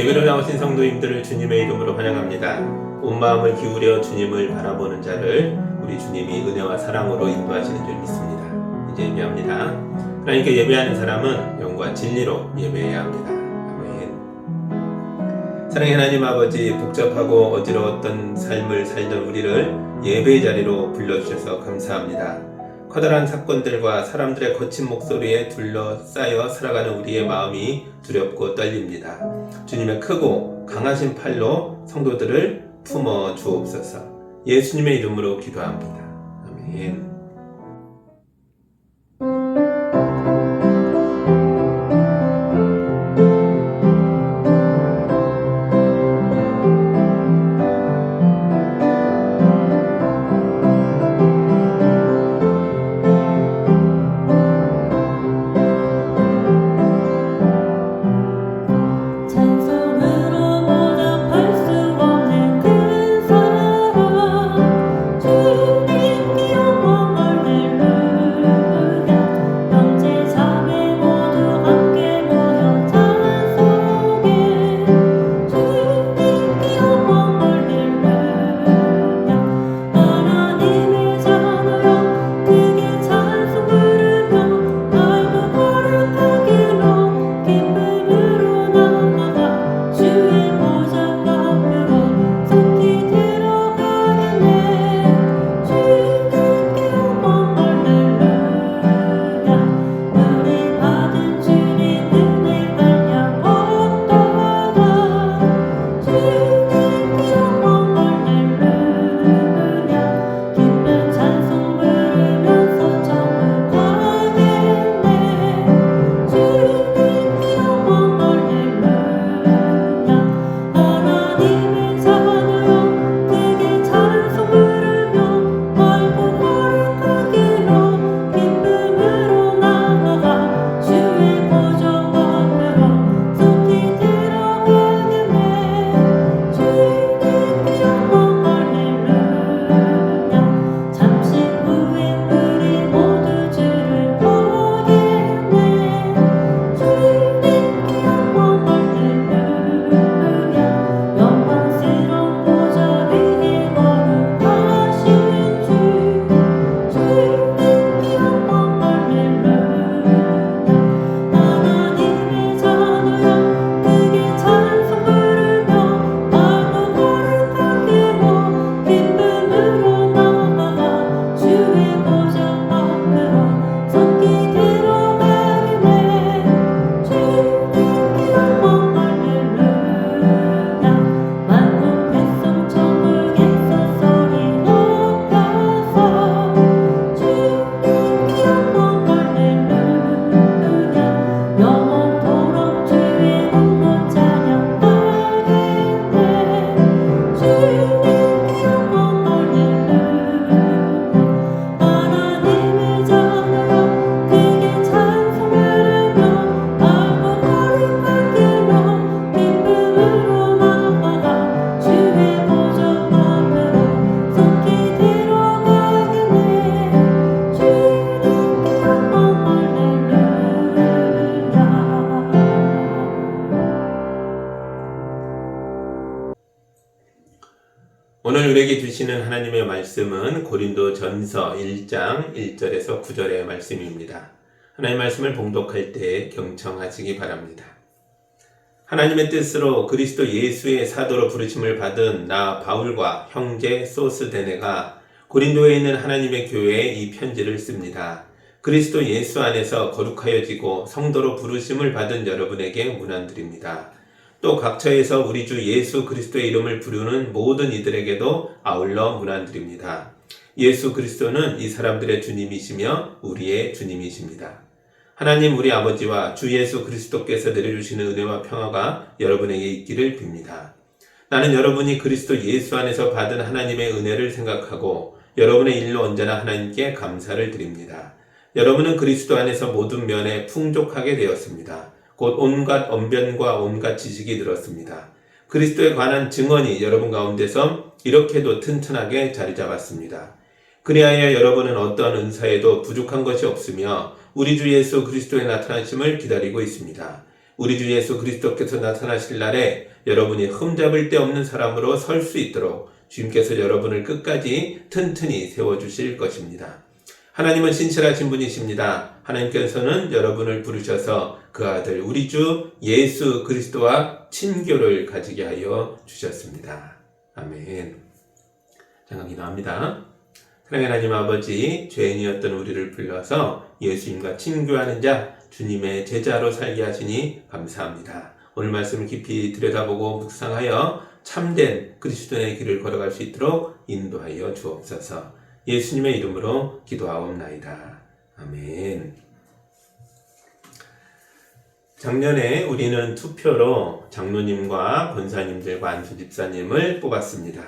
예배로 나오신 성도님들을 주님의 이름으로 환영합니다. 온 마음을 기울여 주님을 바라보는 자를 우리 주님이 은혜와 사랑으로 인도하시는 줄 믿습니다. 이제 예배합니다. 하나님께 예배하는 사람은 영과 진리로 예배해야 합니다. 아멘. 사랑의 하나님 아버지, 복잡하고 어지러웠던 삶을 살던 우리를 예배의 자리로 불러주셔서 감사합니다. 커다란 사건들과 사람들의 거친 목소리에 둘러싸여 살아가는 우리의 마음이 두렵고 떨립니다. 주님의 크고 강하신 팔로 성도들을 품어 주옵소서. 예수님의 이름으로 기도합니다. 아멘. 오늘 우리에게 주시는 하나님의 말씀은 고린도전서 1장 1절에서 9절의 말씀입니다. 하나님의 말씀을 봉독할 때 경청하시기 바랍니다. 하나님의 뜻으로 그리스도 예수의 사도로 부르심을 받은 나 바울과 형제 소스데네가 고린도에 있는 하나님의 교회에 이 편지를 씁니다. 그리스도 예수 안에서 거룩하여지고 성도로 부르심을 받은 여러분에게 문안드립니다. 또 각처에서 우리 주 예수 그리스도의 이름을 부르는 모든 이들에게도 아울러 문안드립니다. 예수 그리스도는 이 사람들의 주님이시며 우리의 주님이십니다. 하나님 우리 아버지와 주 예수 그리스도께서 내려주시는 은혜와 평화가 여러분에게 있기를 빕니다. 나는 여러분이 그리스도 예수 안에서 받은 하나님의 은혜를 생각하고 여러분의 일로 언제나 하나님께 감사를 드립니다. 여러분은 그리스도 안에서 모든 면에 풍족하게 되었습니다. 곧 온갖 언변과 온갖 지식이 늘었습니다. 그리스도에 관한 증언이 여러분 가운데서 이렇게도 튼튼하게 자리 잡았습니다. 그리하여 여러분은 어떤 은사에도 부족한 것이 없으며 우리 주 예수 그리스도의 나타나심을 기다리고 있습니다. 우리 주 예수 그리스도께서 나타나실 날에 여러분이 흠잡을 데 없는 사람으로 설 수 있도록 주님께서 여러분을 끝까지 튼튼히 세워주실 것입니다. 하나님은 신실하신 분이십니다. 하나님께서는 여러분을 부르셔서 그 아들 우리 주 예수 그리스도와 친교를 가지게 하여 주셨습니다. 아멘. 잠깐 기도합니다. 사랑의 하나님 아버지, 죄인이었던 우리를 불러서 예수님과 친교하는 자, 주님의 제자로 살게 하시니 감사합니다. 오늘 말씀을 깊이 들여다보고 묵상하여 참된 그리스도의 길을 걸어갈 수 있도록 인도하여 주옵소서. 예수님의 이름으로 기도하옵나이다. 아멘. 작년에 우리는 투표로 장로님과 권사님들과 안수 집사님을 뽑았습니다.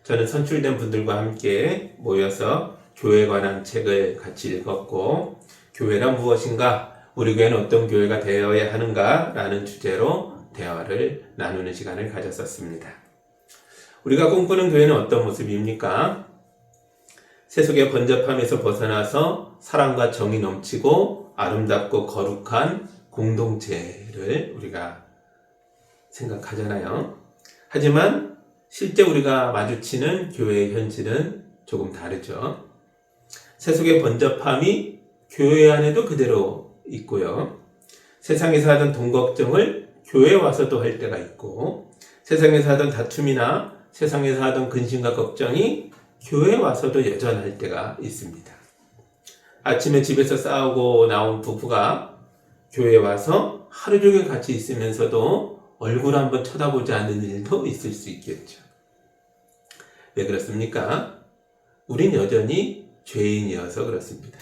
저는 선출된 분들과 함께 모여서 교회에 관한 책을 같이 읽었고, 교회란 무엇인가, 우리 교회는 어떤 교회가 되어야 하는가 라는 주제로 대화를 나누는 시간을 가졌었습니다. 우리가 꿈꾸는 교회는 어떤 모습입니까? 세속의 번잡함에서 벗어나서 사랑과 정이 넘치고 아름답고 거룩한 공동체를 우리가 생각하잖아요. 하지만 실제 우리가 마주치는 교회의 현실은 조금 다르죠. 세속의 번잡함이 교회 안에도 그대로 있고요. 세상에서 하던 돈 걱정을 교회에 와서도 할 때가 있고, 세상에서 하던 다툼이나 세상에서 하던 근심과 걱정이 교회에 와서도 여전할 때가 있습니다. 아침에 집에서 싸우고 나온 부부가 교회에 와서 하루 종일 같이 있으면서도 얼굴 한번 쳐다보지 않는 일도 있을 수 있겠죠. 왜 그렇습니까? 우린 여전히 죄인이어서 그렇습니다.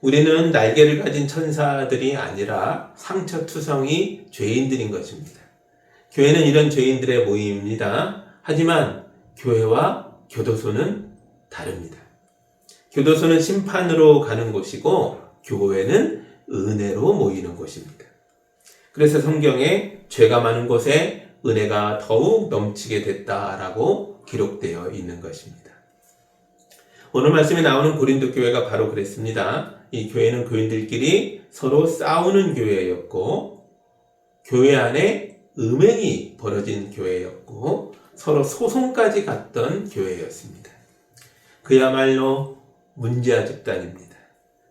우리는 날개를 가진 천사들이 아니라 상처투성이 죄인들인 것입니다. 교회는 이런 죄인들의 모임입니다. 하지만 교회와 교도소는 다릅니다. 교도소는 심판으로 가는 곳이고 교회는 은혜로 모이는 곳입니다. 그래서 성경에 죄가 많은 곳에 은혜가 더욱 넘치게 됐다라고 기록되어 있는 것입니다. 오늘 말씀에 나오는 고린도 교회가 바로 그랬습니다. 이 교회는 교인들끼리 서로 싸우는 교회였고, 교회 안에 음행이 벌어진 교회였고, 서로 소송까지 갔던 교회였습니다. 그야말로 문제아 집단입니다.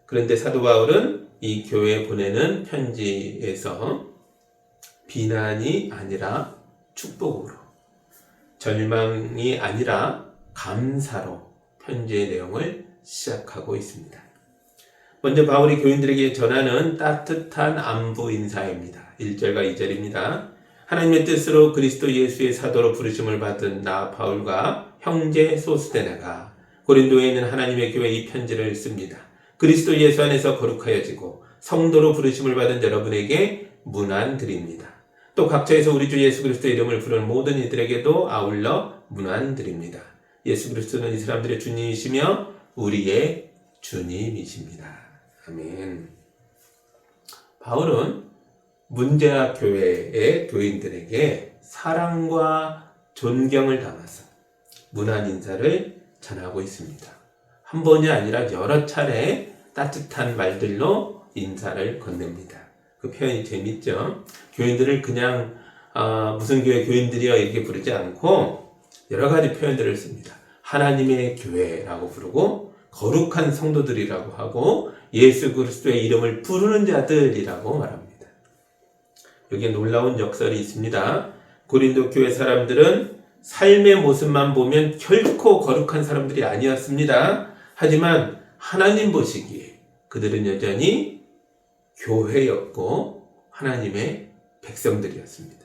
그런데 사도 바울은 이 교회에 보내는 편지에서 비난이 아니라 축복으로, 절망이 아니라 감사로 편지의 내용을 시작하고 있습니다. 먼저 바울이 교인들에게 전하는 따뜻한 안부 인사입니다. 1절과 2절입니다. 하나님의 뜻으로 그리스도 예수의 사도로 부르심을 받은 나 바울과 형제 소스데나가 고린도에 있는 하나님의 교회 이 편지를 씁니다. 그리스도 예수 안에서 거룩하여지고 성도로 부르심을 받은 여러분에게 문안 드립니다. 또 각처에서 우리 주 예수 그리스도의 이름을 부르는 모든 이들에게도 아울러 문안 드립니다. 예수 그리스도는 이 사람들의 주님이시며 우리의 주님이십니다. 아멘. 바울은 문제아 교회의 교인들에게 사랑과 존경을 담아서 문안 인사를 전하고 있습니다. 한 번이 아니라 여러 차례 따뜻한 말들로 인사를 건넵니다. 그 표현이 재밌죠? 교인들을 그냥 무슨 교회 교인들이여 이렇게 부르지 않고 여러 가지 표현들을 씁니다. 하나님의 교회라고 부르고 거룩한 성도들이라고 하고 예수 그리스도의 이름을 부르는 자들이라고 말합니다. 여기에 놀라운 역설이 있습니다. 고린도 교회 사람들은 삶의 모습만 보면 결코 거룩한 사람들이 아니었습니다. 하지만 하나님 보시기에 그들은 여전히 교회였고 하나님의 백성들이었습니다.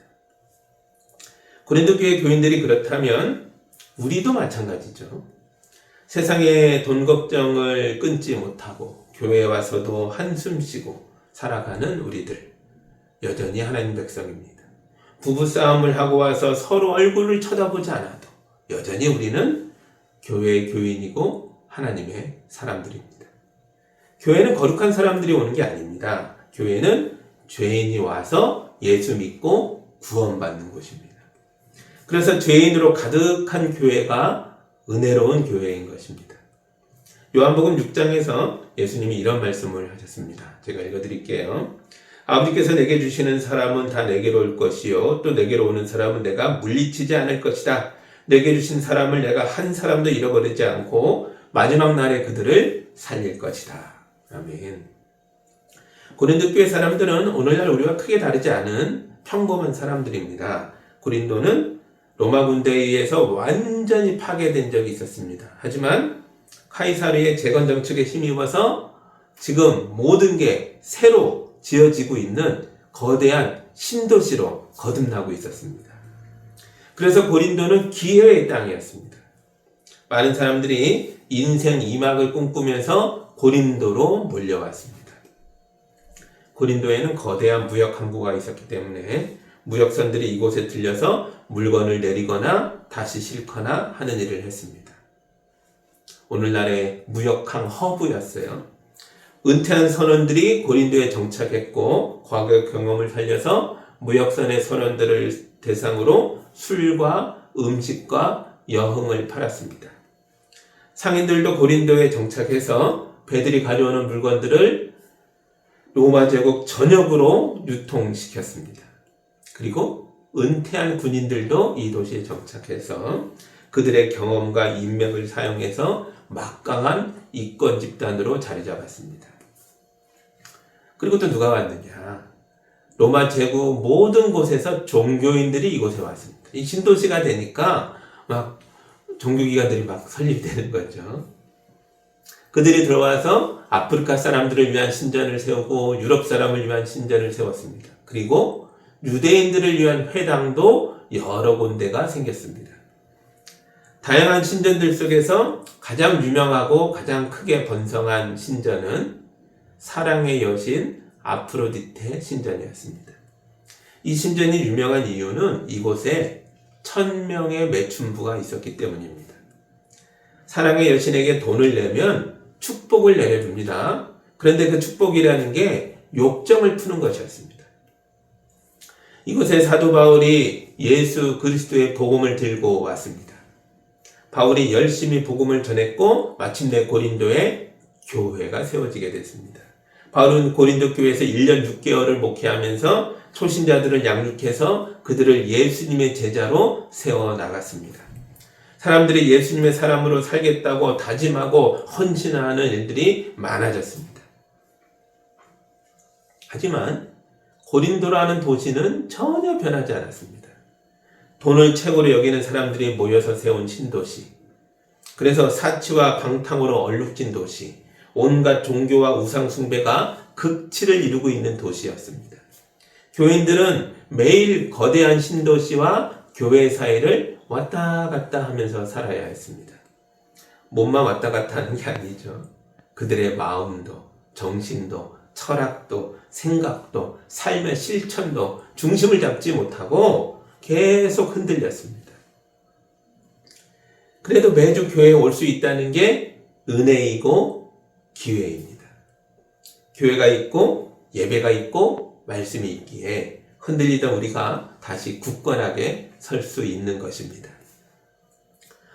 고린도 교회 교인들이 그렇다면 우리도 마찬가지죠. 세상에 돈 걱정을 끊지 못하고 교회에 와서도 한숨 쉬고 살아가는 우리들, 여전히 하나님 백성입니다. 부부싸움을 하고 와서 서로 얼굴을 쳐다보지 않아도 여전히 우리는 교회의 교인이고 하나님의 사람들입니다. 교회는 거룩한 사람들이 오는 게 아닙니다. 교회는 죄인이 와서 예수 믿고 구원받는 곳입니다. 그래서 죄인으로 가득한 교회가 은혜로운 교회인 것입니다. 요한복음 6장에서 예수님이 이런 말씀을 하셨습니다. 제가 읽어드릴게요. 아버지께서 내게 주시는 사람은 다 내게로 올 것이요 또 내게로 오는 사람은 내가 물리치지 않을 것이다. 내게 주신 사람을 내가 한 사람도 잃어버리지 않고 마지막 날에 그들을 살릴 것이다. 아멘. 고린도 교회 사람들은 오늘날 우리와 크게 다르지 않은 평범한 사람들입니다. 고린도는 로마 군대에 의해서 완전히 파괴된 적이 있었습니다. 하지만 카이사르의 재건 정책에 힘입어서 지금 모든 게 새로 지어지고 있는 거대한 신도시로 거듭나고 있었습니다. 그래서 고린도는 기회의 땅이었습니다. 많은 사람들이 인생 2막을 꿈꾸면서 고린도로 몰려왔습니다. 고린도에는 거대한 무역 항구가 있었기 때문에 무역선들이 이곳에 들려서 물건을 내리거나 다시 싣거나 하는 일을 했습니다. 오늘날의 무역항 허브였어요. 은퇴한 선원들이 고린도에 정착했고 과거 경험을 살려서 무역선의 선원들을 대상으로 술과 음식과 여흥을 팔았습니다. 상인들도 고린도에 정착해서 배들이 가져오는 물건들을 로마 제국 전역으로 유통시켰습니다. 그리고 은퇴한 군인들도 이 도시에 정착해서 그들의 경험과 인맥을 사용해서 막강한 이권 집단으로 자리 잡았습니다. 그리고 또 누가 왔느냐? 로마 제국 모든 곳에서 종교인들이 이곳에 왔습니다. 이 신도시가 되니까 막 종교기관들이 막 설립되는 거죠. 그들이 들어와서 아프리카 사람들을 위한 신전을 세우고 유럽 사람을 위한 신전을 세웠습니다. 그리고 유대인들을 위한 회당도 여러 군데가 생겼습니다. 다양한 신전들 속에서 가장 유명하고 가장 크게 번성한 신전은 사랑의 여신 아프로디테 신전이었습니다. 이 신전이 유명한 이유는 이곳에 1000명의 매춘부가 있었기 때문입니다. 사랑의 여신에게 돈을 내면 축복을 내려줍니다. 그런데 그 축복이라는 게 욕정을 푸는 것이었습니다. 이곳에 사도 바울이 예수 그리스도의 복음을 들고 왔습니다. 바울이 열심히 복음을 전했고 마침내 고린도에 교회가 세워지게 됐습니다. 바울은 고린도 교회에서 1년 6개월을 목회하면서 초신자들을 양육해서 그들을 예수님의 제자로 세워나갔습니다. 사람들이 예수님의 사람으로 살겠다고 다짐하고 헌신하는 일들이 많아졌습니다. 하지만 고린도라는 도시는 전혀 변하지 않았습니다. 돈을 최고로 여기는 사람들이 모여서 세운 신도시, 그래서 사치와 방탕으로 얼룩진 도시, 온갖 종교와 우상 숭배가 극치를 이루고 있는 도시였습니다. 교인들은 매일 거대한 신도시와 교회 사이를 왔다 갔다 하면서 살아야 했습니다. 몸만 왔다 갔다 하는 게 아니죠. 그들의 마음도, 정신도, 철학도, 생각도, 삶의 실천도 중심을 잡지 못하고 계속 흔들렸습니다. 그래도 매주 교회에 올 수 있다는 게 은혜이고 기회입니다. 교회가 있고 예배가 있고 말씀이 있기에 흔들리던 우리가 다시 굳건하게 설 수 있는 것입니다.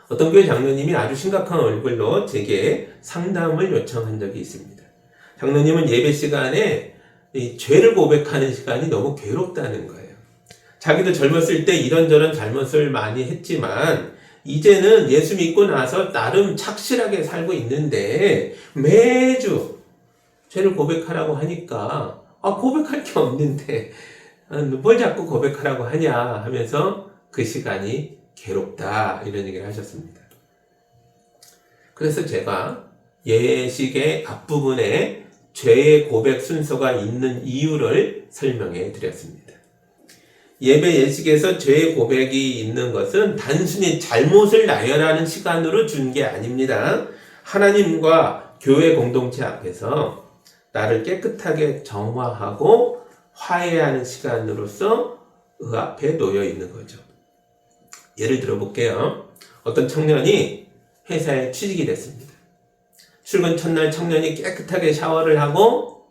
어떤 교회 장로님이 아주 심각한 얼굴로 제게 상담을 요청한 적이 있습니다. 장로님은 예배 시간에 이 죄를 고백하는 시간이 너무 괴롭다는 거예요. 자기도 젊었을 때 이런저런 잘못을 많이 했지만 이제는 예수 믿고 나서 나름 착실하게 살고 있는데 매주 죄를 고백하라고 하니까 고백할 게 없는데 뭘 자꾸 고백하라고 하냐 하면서 그 시간이 괴롭다 이런 얘기를 하셨습니다. 그래서 제가 예식의 앞부분에 죄의 고백 순서가 있는 이유를 설명해 드렸습니다. 예배 예식에서 죄의 고백이 있는 것은 단순히 잘못을 나열하는 시간으로 준 게 아닙니다. 하나님과 교회 공동체 앞에서 나를 깨끗하게 정화하고 화해하는 시간으로서 그 앞에 놓여 있는 거죠. 예를 들어 볼게요. 어떤 청년이 회사에 취직이 됐습니다. 출근 첫날 청년이 깨끗하게 샤워를 하고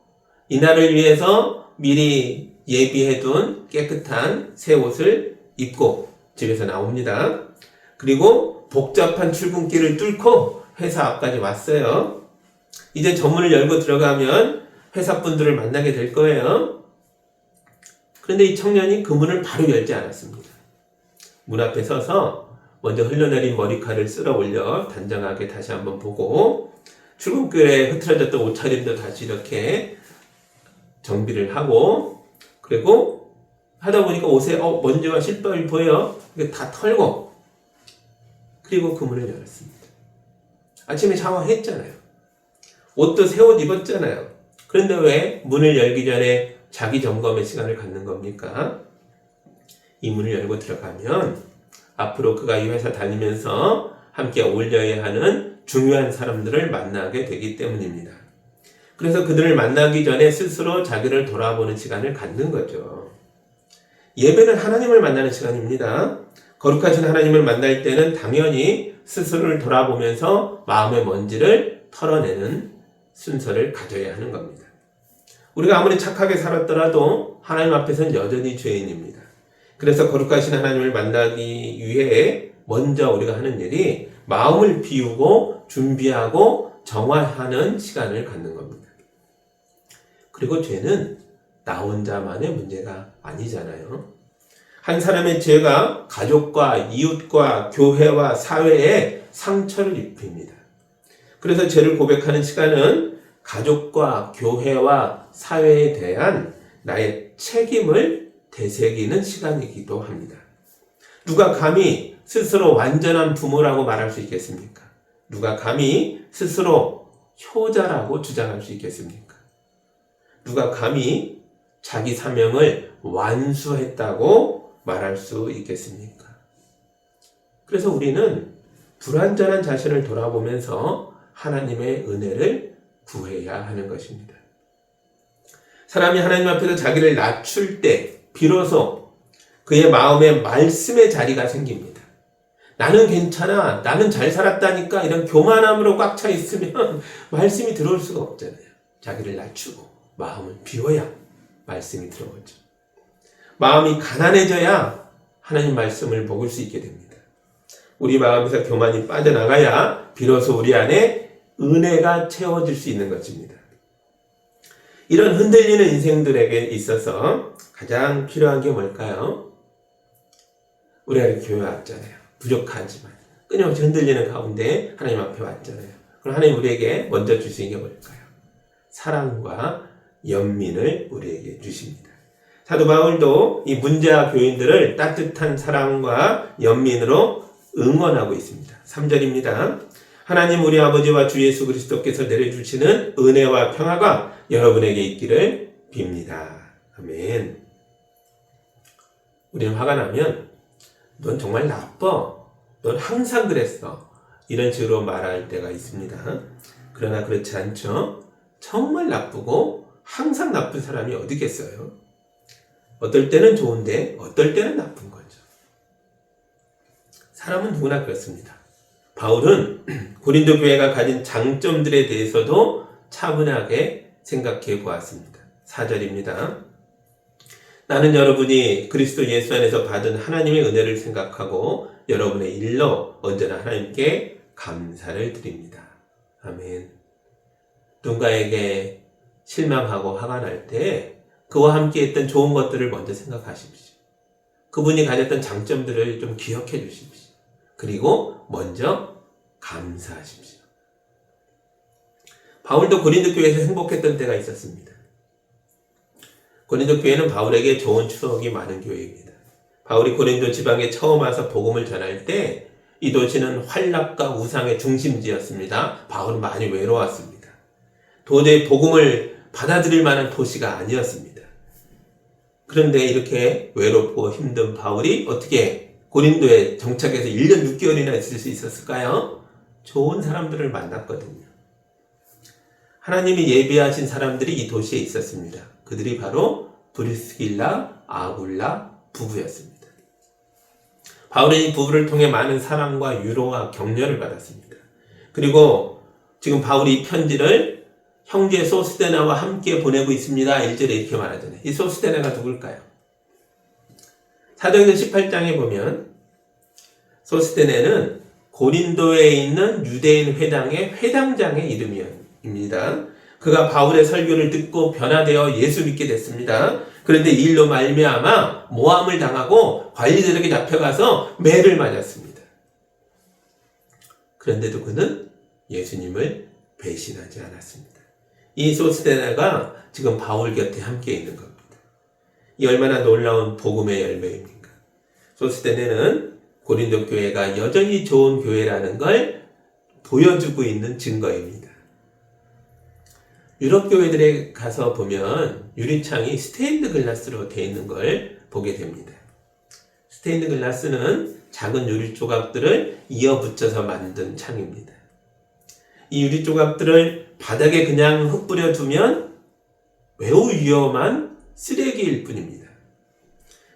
이날을 위해서 미리 예비해둔 깨끗한 새 옷을 입고 집에서 나옵니다. 그리고 복잡한 출근길을 뚫고 회사 앞까지 왔어요. 이제 정문을 열고 들어가면 회사 분들을 만나게 될 거예요. 그런데 이 청년이 그 문을 바로 열지 않았습니다. 문 앞에 서서 먼저 흘러내린 머리카락을 쓸어 올려 단정하게 다시 한번 보고 출근길에 흐트러졌던 옷차림도 다시 이렇게 정비를 하고, 그리고 하다 보니까 옷에 먼지와 실밥이 보여. 다 털고, 그리고 그 문을 열었습니다. 아침에 샤워했잖아요. 옷도 새 옷 입었잖아요. 그런데 왜 문을 열기 전에 자기 점검의 시간을 갖는 겁니까? 이 문을 열고 들어가면 앞으로 그가 이 회사 다니면서 함께 어울려야 하는 중요한 사람들을 만나게 되기 때문입니다. 그래서 그들을 만나기 전에 스스로 자기를 돌아보는 시간을 갖는 거죠. 예배는 하나님을 만나는 시간입니다. 거룩하신 하나님을 만날 때는 당연히 스스로를 돌아보면서 마음의 먼지를 털어내는 순서를 가져야 하는 겁니다. 우리가 아무리 착하게 살았더라도 하나님 앞에서는 여전히 죄인입니다. 그래서 거룩하신 하나님을 만나기 위해 먼저 우리가 하는 일이 마음을 비우고 준비하고 정화하는 시간을 갖는 겁니다. 그리고 죄는 나 혼자만의 문제가 아니잖아요. 한 사람의 죄가 가족과 이웃과 교회와 사회에 상처를 입힙니다. 그래서 죄를 고백하는 시간은 가족과 교회와 사회에 대한 나의 책임을 되새기는 시간이기도 합니다. 누가 감히 스스로 완전한 부모라고 말할 수 있겠습니까? 누가 감히 스스로 효자라고 주장할 수 있겠습니까? 누가 감히 자기 사명을 완수했다고 말할 수 있겠습니까? 그래서 우리는 불완전한 자신을 돌아보면서 하나님의 은혜를 구해야 하는 것입니다. 사람이 하나님 앞에서 자기를 낮출 때 비로소 그의 마음에 말씀의 자리가 생깁니다. 나는 괜찮아, 나는 잘 살았다니까 이런 교만함으로 꽉 차 있으면 말씀이 들어올 수가 없잖아요. 자기를 낮추고 마음을 비워야 말씀이 들어오죠. 마음이 가난해져야 하나님 말씀을 먹을 수 있게 됩니다. 우리 마음에서 교만이 빠져나가야 비로소 우리 안에 은혜가 채워질 수 있는 것입니다. 이런 흔들리는 인생들에게 있어서 가장 필요한 게 뭘까요? 우리가 교회 왔잖아요. 부족하지만 끊임없이 흔들리는 가운데 하나님 앞에 왔잖아요. 그럼 하나님 우리에게 먼저 주시는 게 뭘까요? 사랑과 연민을 우리에게 주십니다. 사도 바울도 이 문제아 교인들을 따뜻한 사랑과 연민으로 응원하고 있습니다. 3절입니다. 하나님 우리 아버지와 주 예수 그리스도께서 내려주시는 은혜와 평화가 여러분에게 있기를 빕니다. 아멘. 우리는 화가 나면 넌 정말 나빠. 넌 항상 그랬어. 이런 식으로 말할 때가 있습니다. 그러나 그렇지 않죠. 정말 나쁘고 항상 나쁜 사람이 어디 있겠어요? 어떨 때는 좋은데 어떨 때는 나쁜 거죠. 사람은 누구나 그렇습니다. 바울은 고린도 교회가 가진 장점들에 대해서도 차분하게 생각해 보았습니다. 4절입니다. 나는 여러분이 그리스도 예수 안에서 받은 하나님의 은혜를 생각하고 여러분의 일로 언제나 하나님께 감사를 드립니다. 아멘. 누군가에게 실망하고 화가 날 때 그와 함께 했던 좋은 것들을 먼저 생각하십시오. 그분이 가졌던 장점들을 좀 기억해 주십시오. 그리고 먼저 감사하십시오. 바울도 고린도 교회에서 행복했던 때가 있었습니다. 고린도 교회는 바울에게 좋은 추억이 많은 교회입니다. 바울이 고린도 지방에 처음 와서 복음을 전할 때 이 도시는 환락과 우상의 중심지였습니다. 바울은 많이 외로웠습니다. 도저히 복음을 받아들일 만한 도시가 아니었습니다. 그런데 이렇게 외롭고 힘든 바울이 어떻게 고린도에 정착해서 1년 6개월이나 있을 수 있었을까요? 좋은 사람들을 만났거든요. 하나님이 예비하신 사람들이 이 도시에 있었습니다. 그들이 바로 브리스길라, 아굴라 부부였습니다. 바울은 이 부부를 통해 많은 사랑과 위로와 격려를 받았습니다. 그리고 지금 바울이 이 편지를 형제 소스데나와 함께 보내고 있습니다. 1절에 이렇게 말하잖아요. 이 소스데나가 누굴까요? 사도행전 18장에 보면 소스데네는 고린도에 있는 유대인 회당의 회당장의 이름입니다. 그가 바울의 설교를 듣고 변화되어 예수 믿게 됐습니다. 그런데 이 일로 말미암아 모함을 당하고 관리들에게 잡혀가서 매를 맞았습니다. 그런데도 그는 예수님을 배신하지 않았습니다. 이 소스데나가 지금 바울 곁에 함께 있는 겁니다. 이 얼마나 놀라운 복음의 열매입니까? 소스데네는 고린도 교회가 여전히 좋은 교회라는 걸 보여주고 있는 증거입니다. 유럽 교회들에 가서 보면 유리창이 스테인드 글라스로 되어 있는 걸 보게 됩니다. 스테인드 글라스는 작은 유리 조각들을 이어 붙여서 만든 창입니다. 이 유리 조각들을 바닥에 그냥 흩뿌려 두면 매우 위험한 쓰레기일 뿐입니다.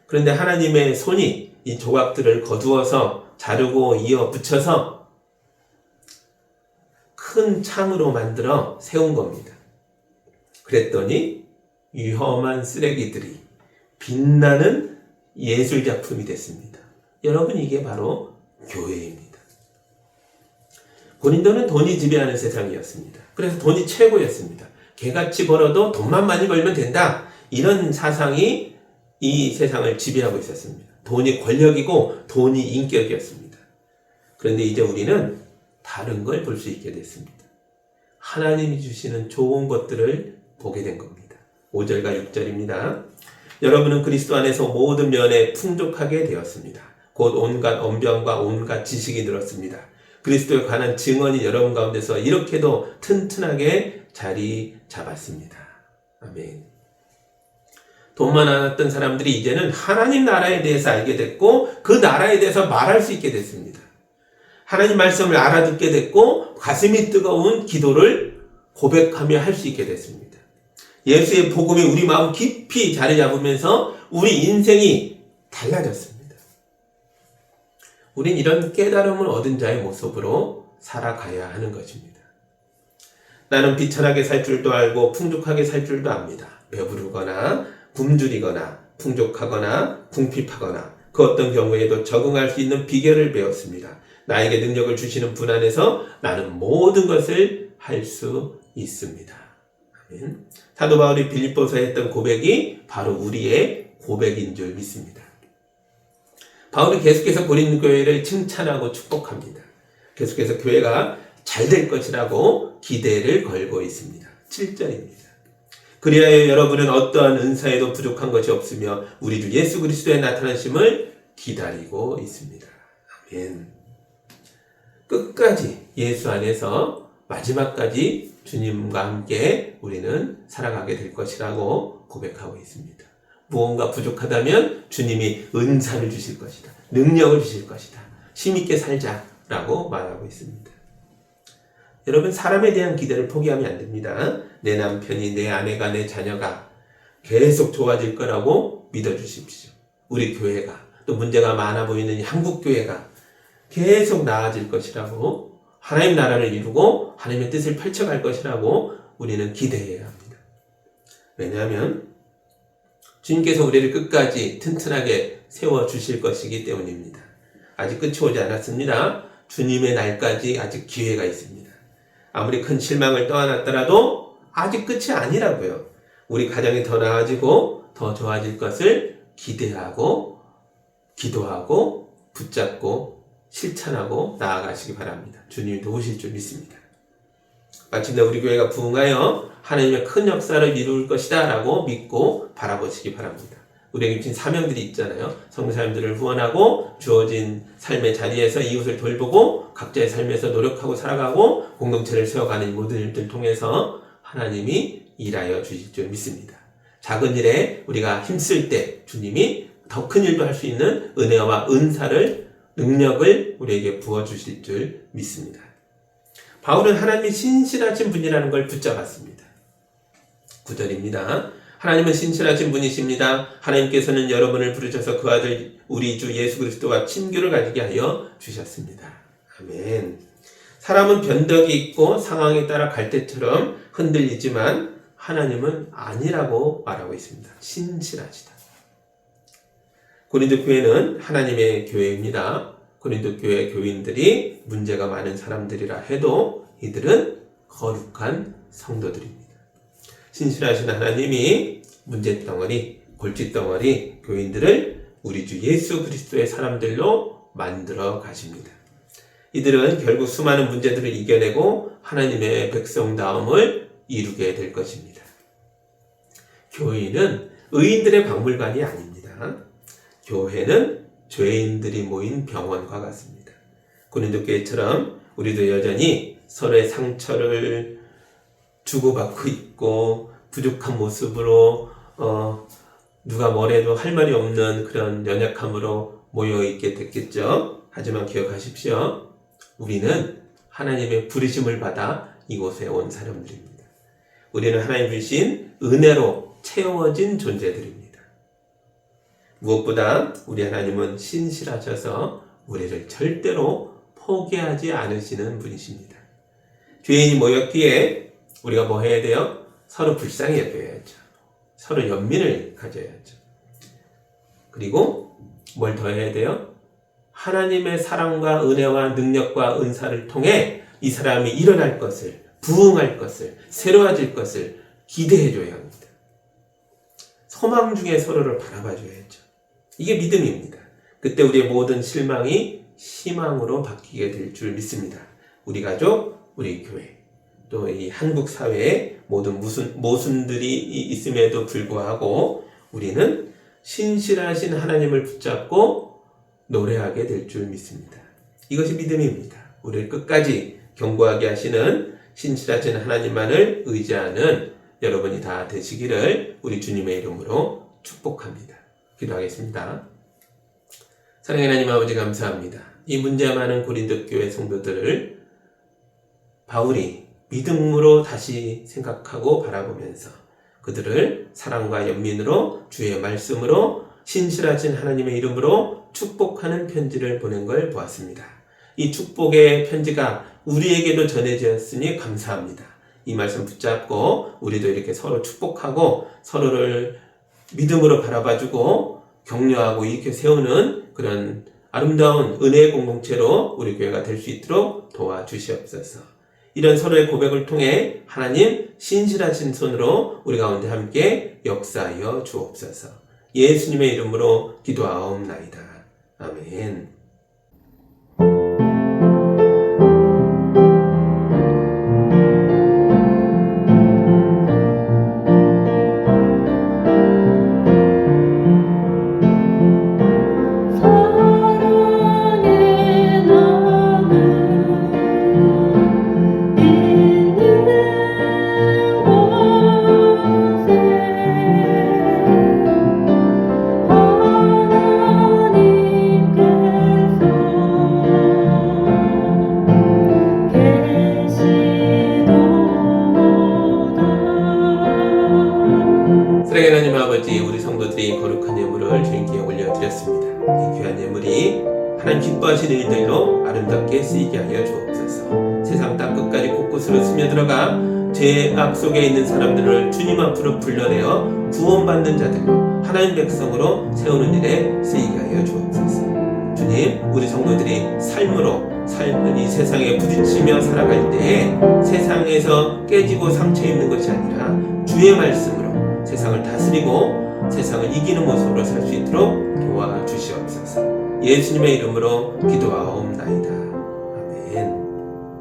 그런데 하나님의 손이 이 조각들을 거두어서 자르고 이어 붙여서 큰 창으로 만들어 세운 겁니다. 그랬더니 위험한 쓰레기들이 빛나는 예술작품이 됐습니다. 여러분, 이게 바로 교회입니다. 고린도는 돈이 지배하는 세상이었습니다. 그래서 돈이 최고였습니다. 개같이 벌어도 돈만 많이 벌면 된다. 이런 사상이 이 세상을 지배하고 있었습니다. 돈이 권력이고 돈이 인격이었습니다. 그런데 이제 우리는 다른 걸 볼 수 있게 됐습니다. 하나님이 주시는 좋은 것들을 보게 된 겁니다. 5절과 6절입니다. 여러분은 그리스도 안에서 모든 면에 풍족하게 되었습니다. 곧 온갖 언변과 온갖 지식이 늘었습니다. 그리스도에 관한 증언이 여러분 가운데서 이렇게도 튼튼하게 자리 잡았습니다. 아멘. 돈만 많았던 사람들이 이제는 하나님 나라에 대해서 알게 됐고 그 나라에 대해서 말할 수 있게 됐습니다. 하나님 말씀을 알아듣게 됐고 가슴이 뜨거운 기도를 고백하며 할 수 있게 됐습니다. 예수의 복음이 우리 마음 깊이 자리 잡으면서 우리 인생이 달라졌습니다. 우린 이런 깨달음을 얻은 자의 모습으로 살아가야 하는 것입니다. 나는 비천하게 살 줄도 알고 풍족하게 살 줄도 압니다. 배부르거나 굶주리거나 풍족하거나 궁핍하거나 그 어떤 경우에도 적응할 수 있는 비결을 배웠습니다. 나에게 능력을 주시는 분 안에서 나는 모든 것을 할 수 있습니다. 아멘. 사도 바울이 빌립보서에 했던 고백이 바로 우리의 고백인 줄 믿습니다. 바울이 계속해서 고린도 교회를 칭찬하고 축복합니다. 계속해서 교회가 잘 될 것이라고 기대를 걸고 있습니다. 7절입니다. 그리하여 여러분은 어떠한 은사에도 부족한 것이 없으며 우리 주 예수 그리스도의 나타나심을 기다리고 있습니다. 아멘. 끝까지 예수 안에서 마지막까지 주님과 함께 우리는 살아가게 될 것이라고 고백하고 있습니다. 무언가 부족하다면 주님이 은사를 주실 것이다. 능력을 주실 것이다. 힘있게 살자라고 말하고 있습니다. 여러분, 사람에 대한 기대를 포기하면 안 됩니다. 내 남편이, 내 아내가, 내 자녀가 계속 좋아질 거라고 믿어주십시오. 우리 교회가, 또 문제가 많아 보이는 한국 교회가 계속 나아질 것이라고, 하나님 나라를 이루고 하나님의 뜻을 펼쳐갈 것이라고 우리는 기대해야 합니다. 왜냐하면 주님께서 우리를 끝까지 튼튼하게 세워주실 것이기 때문입니다. 아직 끝이 오지 않았습니다. 주님의 날까지 아직 기회가 있습니다. 아무리 큰 실망을 떠안았더라도 아직 끝이 아니라고요. 우리 가정이 더 나아지고 더 좋아질 것을 기대하고 기도하고 붙잡고 실천하고 나아가시기 바랍니다. 주님이 도우실 줄 믿습니다. 마침내 우리 교회가 부흥하여 하나님의 큰 역사를 이룰 것이다 라고 믿고 바라보시기 바랍니다. 우리에게 주신 사명들이 있잖아요. 성도사님들을 후원하고 주어진 삶의 자리에서 이웃을 돌보고 각자의 삶에서 노력하고 살아가고 공동체를 세워가는 모든 일들을 통해서 하나님이 일하여 주실 줄 믿습니다. 작은 일에 우리가 힘쓸 때 주님이 더 큰 일도 할 수 있는 은혜와 은사를, 능력을 우리에게 부어주실 줄 믿습니다. 바울은 하나님이 신실하신 분이라는 걸 붙잡았습니다. 9절입니다. 하나님은 신실하신 분이십니다. 하나님께서는 여러분을 부르셔서 그 아들 우리 주 예수 그리스도와 친교를 가지게 하여 주셨습니다. 아멘. 사람은 변덕이 있고 상황에 따라 갈대처럼 흔들리지만 하나님은 아니라고 말하고 있습니다. 신실하시다. 고린도 교회는 하나님의 교회입니다. 고린도 교회 교인들이 문제가 많은 사람들이라 해도 이들은 거룩한 성도들입니다. 신실하신 하나님이 문제덩어리, 골칫덩어리 교인들을 우리 주 예수 그리스도의 사람들로 만들어 가십니다. 이들은 결국 수많은 문제들을 이겨내고 하나님의 백성다움을 이루게 될 것입니다. 교회는 의인들의 박물관이 아닙니다. 교회는 죄인들이 모인 병원과 같습니다. 고린도 교회처럼 우리도 여전히 서로의 상처를 주고받고 있고 부족한 모습으로 누가 뭐래도 할 말이 없는 그런 연약함으로 모여있게 됐겠죠. 하지만 기억하십시오. 우리는 하나님의 부르심을 받아 이곳에 온 사람들입니다. 우리는 하나님 주신 은혜로 채워진 존재들입니다. 무엇보다 우리 하나님은 신실하셔서 우리를 절대로 포기하지 않으시는 분이십니다. 죄인이 모였기에 우리가 뭐 해야 돼요? 서로 불쌍히 여겨야죠. 서로 연민을 가져야죠. 그리고 뭘 더 해야 돼요? 하나님의 사랑과 은혜와 능력과 은사를 통해 이 사람이 일어날 것을, 부흥할 것을, 새로워질 것을 기대해 줘야 합니다. 소망 중에 서로를 바라봐 줘야죠. 이게 믿음입니다. 그때 우리의 모든 실망이 희망으로 바뀌게 될 줄 믿습니다. 우리 가족, 우리 교회, 또 이 한국 사회에 모든 모순들이 있음에도 불구하고 우리는 신실하신 하나님을 붙잡고 노래하게 될 줄 믿습니다. 이것이 믿음입니다. 우리를 끝까지 견고하게 하시는 신실하신 하나님만을 의지하는 여러분이 다 되시기를 우리 주님의 이름으로 축복합니다. 기도하겠습니다. 사랑하는 하나님 아버지 감사합니다. 이 문제 많은 고린도 교회 성도들을 바울이 믿음으로 다시 생각하고 바라보면서 그들을 사랑과 연민으로 주의 말씀으로 신실하신 하나님의 이름으로 축복하는 편지를 보낸 걸 보았습니다. 이 축복의 편지가 우리에게도 전해졌으니 감사합니다. 이 말씀 붙잡고 우리도 이렇게 서로 축복하고 서로를 믿음으로 바라봐주고 격려하고 이렇게 세우는 그런 아름다운 은혜의 공동체로 우리 교회가 될 수 있도록 도와주시옵소서. 이런 서로의 고백을 통해 하나님 신실하신 손으로 우리 가운데 함께 역사하여 주옵소서. 예수님의 이름으로 기도하옵나이다. 아멘. 사랑하는 하나님 아버지, 우리 성도들이 거룩한 예물을 주님께 올려드렸습니다. 이 귀한 예물이 하나님 기뻐하시는 일들로 아름답게 쓰이게 하여 주옵소서. 세상 땅 끝까지 곳곳으로 스며들어가 죄악 속에 있는 사람들을 주님 앞으로 불러내어 구원받는 자들로 하나님 백성으로 세우는 일에 쓰이게 하여 주옵소서. 주님, 우리 성도들이 삶으로 이 세상에 부딪히며 살아갈 때에 세상에서 깨지고 상처 입는 것이 아니라 주의 말씀으로 세상을 다스리고 세상을 이기는 모습으로 살 수 있도록 도와주시옵소서. 예수님의 이름으로 기도하옵나이다. 아멘.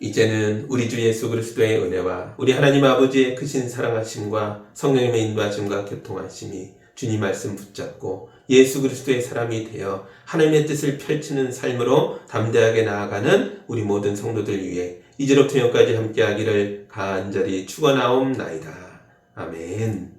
이제는 우리 주 예수 그리스도의 은혜와 우리 하나님 아버지의 크신 사랑하심과 성령님의 인도하심과 교통하심이 주님 말씀 붙잡고 예수 그리스도의 사람이 되어 하나님의 뜻을 펼치는 삶으로 담대하게 나아가는 우리 모든 성도들 위해 이제로부터 영까지 함께하기를 간절히 축원하옵나이다. 아멘.